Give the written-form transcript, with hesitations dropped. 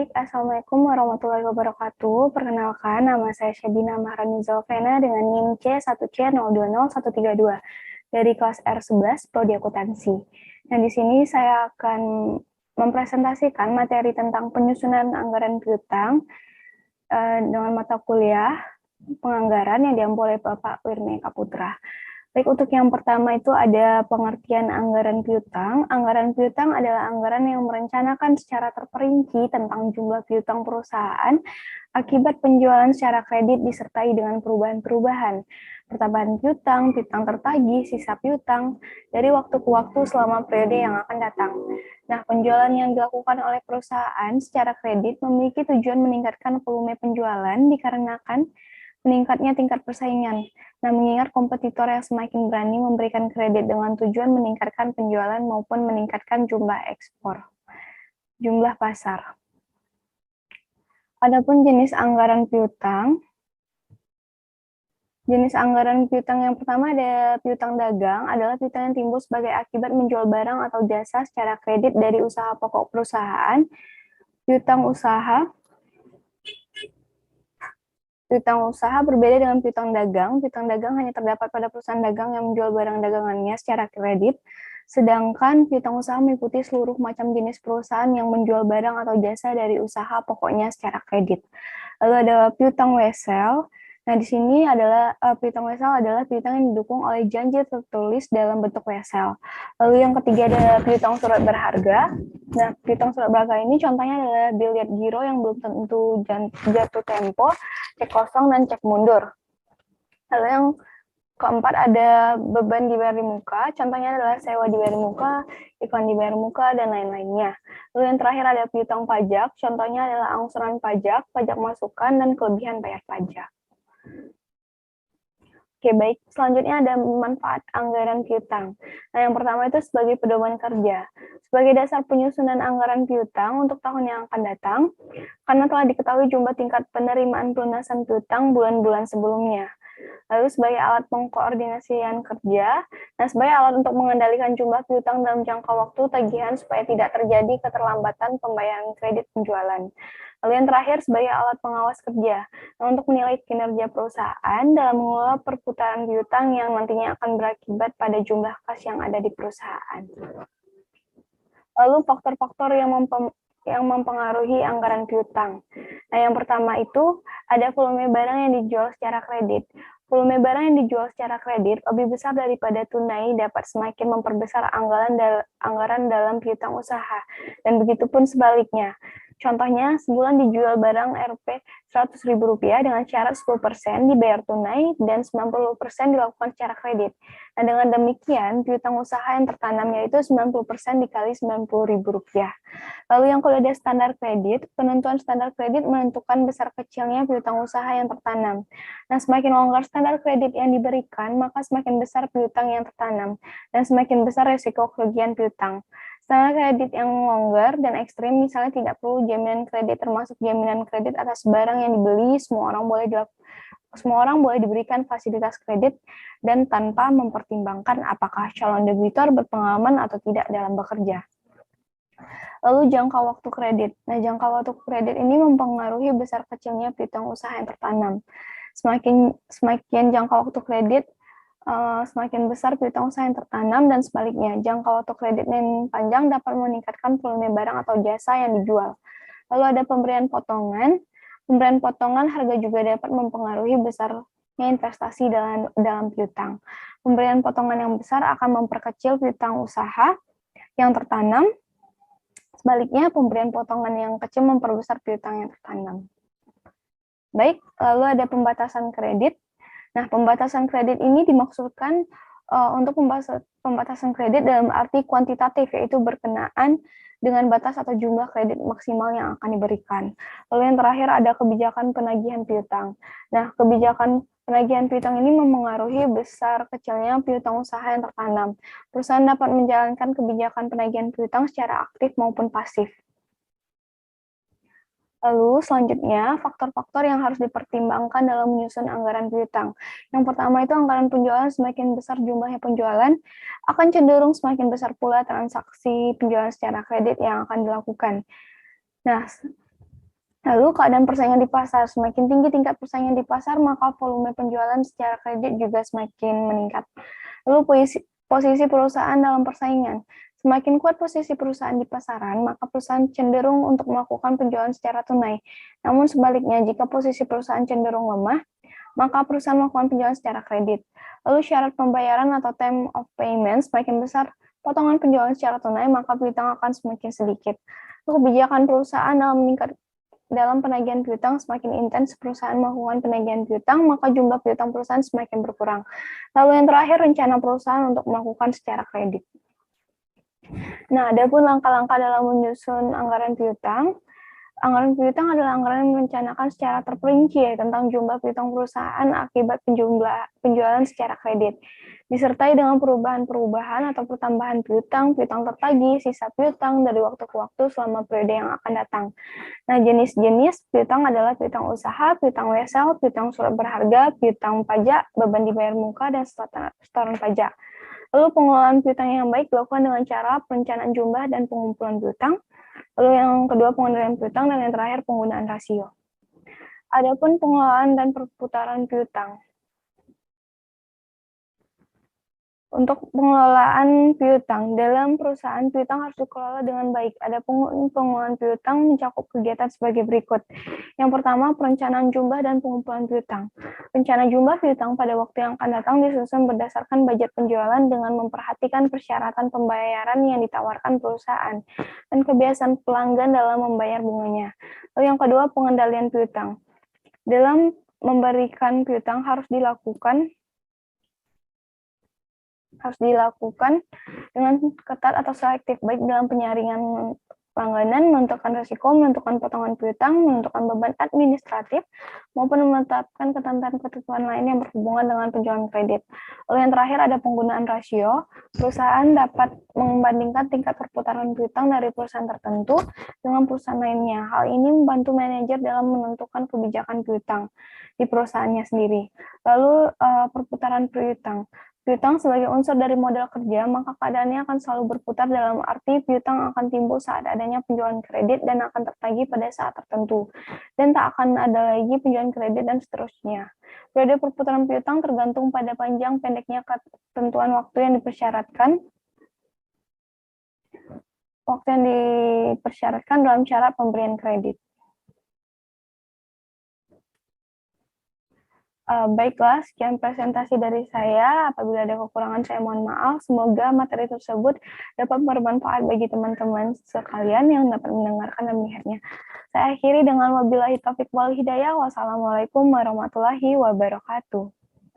Baik, Assalamualaikum warahmatullahi wabarakatuh. Perkenalkan, nama saya Syabina Maharani Zalvena dengan NIM C1C020132 dari kelas R11 Prodi Akuntansi. Nah, di sini saya akan mempresentasikan materi tentang penyusunan anggaran piutang dengan mata kuliah penganggaran yang diambil oleh Bapak Wirmi Kaputra. Baik, untuk yang pertama itu ada pengertian anggaran piutang. Anggaran piutang adalah anggaran yang merencanakan secara terperinci tentang jumlah piutang perusahaan akibat penjualan secara kredit disertai dengan perubahan-perubahan. Pertambahan piutang, piutang tertagih, sisa piutang, dari waktu ke waktu selama periode yang akan datang. Nah, penjualan yang dilakukan oleh perusahaan secara kredit memiliki tujuan meningkatkan volume penjualan dikarenakan meningkatnya tingkat persaingan. Nah, mengingat kompetitor yang semakin berani memberikan kredit dengan tujuan meningkatkan penjualan maupun meningkatkan jumlah ekspor, jumlah pasar. Adapun jenis anggaran piutang, jenis anggaran piutang yang pertama ada piutang dagang, adalah piutang yang timbul sebagai akibat menjual barang atau jasa secara kredit dari usaha pokok perusahaan. Piutang usaha berbeda dengan piutang dagang. Piutang dagang hanya terdapat pada perusahaan dagang yang menjual barang dagangannya secara kredit, sedangkan piutang usaha meliputi seluruh macam jenis perusahaan yang menjual barang atau jasa dari usaha pokoknya secara kredit. Lalu ada piutang wesel. Nah, di sini adalah piutang wesel adalah piutang yang didukung oleh janji tertulis dalam bentuk wesel. Lalu yang ketiga ada piutang surat berharga. Nah, piutang surat berharga ini contohnya adalah bil lihat giro yang belum tentu jatuh tempo, cek kosong, dan cek mundur. Lalu yang keempat ada beban dibayar di muka, contohnya adalah sewa dibayar di muka, iklan dibayar di muka, dan lain-lainnya. Lalu yang terakhir ada piutang pajak, contohnya adalah angsuran pajak, pajak masukan, dan kelebihan bayar pajak. Oke, baik. Selanjutnya ada manfaat anggaran piutang. Nah, yang pertama itu sebagai pedoman kerja. Sebagai dasar penyusunan anggaran piutang untuk tahun yang akan datang, karena telah diketahui jumlah tingkat penerimaan pelunasan piutang bulan-bulan sebelumnya. Lalu sebagai alat pengkoordinasian kerja, nah sebagai alat untuk mengendalikan jumlah piutang dalam jangka waktu tagihan supaya tidak terjadi keterlambatan pembayaran kredit penjualan. Lalu yang terakhir sebagai alat pengawas kerja, nah, untuk menilai kinerja perusahaan dalam mengelola perputaran piutang yang nantinya akan berakibat pada jumlah kas yang ada di perusahaan. Lalu faktor-faktor yang mempengaruhi anggaran piutang. Nah, yang pertama itu ada volume barang yang dijual secara kredit. Volume barang yang dijual secara kredit lebih besar daripada tunai dapat semakin memperbesar anggaran dalam piutang usaha, dan begitu pun sebaliknya. Contohnya, sebulan dijual barang Rp 100.000 dengan syarat 10% dibayar tunai dan 90% dilakukan secara kredit. Nah, dengan demikian, piutang usaha yang tertanam yaitu 90% dikali Rp90.000. Lalu yang kalau ada standar kredit, penentuan standar kredit menentukan besar kecilnya piutang usaha yang tertanam. Nah, semakin longgar standar kredit yang diberikan, maka semakin besar piutang yang tertanam, dan semakin besar resiko kerugian piutang. Standar kredit yang longgar dan ekstrim misalnya tidak perlu jaminan kredit, termasuk jaminan kredit atas barang yang dibeli, semua orang boleh diberikan fasilitas kredit dan tanpa mempertimbangkan apakah calon debitur berpengalaman atau tidak dalam bekerja. Lalu jangka waktu kredit. Nah, jangka waktu kredit ini mempengaruhi besar kecilnya piutang usaha yang tertanam. Semakin jangka waktu kredit, semakin besar piutang usaha yang tertanam, dan sebaliknya, jangka waktu kredit yang panjang dapat meningkatkan volume barang atau jasa yang dijual. Lalu ada pemberian potongan. Pemberian potongan harga juga dapat mempengaruhi besarnya investasi dalam piutang. Pemberian potongan yang besar akan memperkecil piutang usaha yang tertanam. Sebaliknya, pemberian potongan yang kecil memperbesar piutang yang tertanam. Baik, lalu ada pembatasan kredit. Nah, pembatasan kredit ini dimaksudkan untuk pembatasan kredit dalam arti kuantitatif, yaitu berkenaan dengan batas atau jumlah kredit maksimal yang akan diberikan. Lalu yang terakhir ada kebijakan penagihan piutang. Nah, kebijakan penagihan piutang ini memengaruhi besar kecilnya piutang usaha yang tertanam. Perusahaan dapat menjalankan kebijakan penagihan piutang secara aktif maupun pasif. Lalu selanjutnya, faktor-faktor yang harus dipertimbangkan dalam menyusun anggaran piutang. Yang pertama itu anggaran penjualan, semakin besar jumlahnya penjualan, akan cenderung semakin besar pula transaksi penjualan secara kredit yang akan dilakukan. Nah, Lalu keadaan persaingan di pasar, semakin tinggi tingkat persaingan di pasar, maka volume penjualan secara kredit juga semakin meningkat. Lalu posisi perusahaan dalam persaingan. Semakin kuat posisi perusahaan di pasaran, maka perusahaan cenderung untuk melakukan penjualan secara tunai. Namun sebaliknya, jika posisi perusahaan cenderung lemah, maka perusahaan melakukan penjualan secara kredit. Lalu syarat pembayaran atau time of payment semakin besar potongan penjualan secara tunai, maka piutang akan semakin sedikit. Lalu kebijakan perusahaan dalam penagihan piutang semakin intens perusahaan melakukan penagihan piutang, maka jumlah piutang perusahaan semakin berkurang. Lalu yang terakhir, rencana perusahaan untuk melakukan secara kredit. Nah, ada pun langkah-langkah dalam menyusun anggaran piutang. Anggaran piutang adalah anggaran yang merencanakan secara terperinci tentang jumlah piutang perusahaan akibat penjualan secara kredit, disertai dengan perubahan-perubahan atau pertambahan piutang, piutang tertagih, sisa piutang dari waktu ke waktu selama periode yang akan datang. Nah, jenis-jenis piutang adalah piutang usaha, piutang wesel, piutang surat berharga, piutang pajak, beban dibayar muka, dan setoran pajak. Lalu pengelolaan piutang yang baik dilakukan dengan cara perencanaan jumlah dan pengumpulan piutang. Lalu yang kedua pengendalian piutang, dan yang terakhir penggunaan rasio. Adapun pengelolaan dan perputaran piutang. Untuk pengelolaan piutang, dalam perusahaan piutang harus dikelola dengan baik. Ada pengelolaan piutang mencakup kegiatan sebagai berikut. Yang pertama, perencanaan jumlah dan pengumpulan piutang. Rencana jumlah piutang pada waktu yang akan datang disusun berdasarkan budget penjualan dengan memperhatikan persyaratan pembayaran yang ditawarkan perusahaan dan kebiasaan pelanggan dalam membayar bunganya. Lalu yang kedua, pengendalian piutang. Dalam memberikan piutang harus dilakukan dengan ketat atau selektif, baik dalam penyaringan langganan, menentukan risiko, menentukan potongan piutang, menentukan beban administratif, maupun menetapkan ketentuan-ketentuan lain yang berhubungan dengan penjualan kredit. Lalu yang terakhir ada penggunaan rasio. Perusahaan dapat membandingkan tingkat perputaran piutang dari perusahaan tertentu dengan perusahaan lainnya. Hal ini membantu manajer dalam menentukan kebijakan piutang di perusahaannya sendiri. Lalu perputaran piutang. Piutang sebagai unsur dari modal kerja, maka keadaannya akan selalu berputar, dalam arti piutang akan timbul saat adanya penjualan kredit dan akan tertagih pada saat tertentu, dan tak akan ada lagi penjualan kredit, dan seterusnya. Periode perputaran piutang tergantung pada panjang pendeknya ketentuan waktu yang dipersyaratkan dalam syarat pemberian kredit. Baiklah, sekian presentasi dari saya. Apabila ada kekurangan, saya mohon maaf. Semoga materi tersebut dapat bermanfaat bagi teman-teman sekalian yang dapat mendengarkan dan melihatnya. Saya akhiri dengan wabillahi taufiq wal hidayah. Wassalamualaikum warahmatullahi wabarakatuh.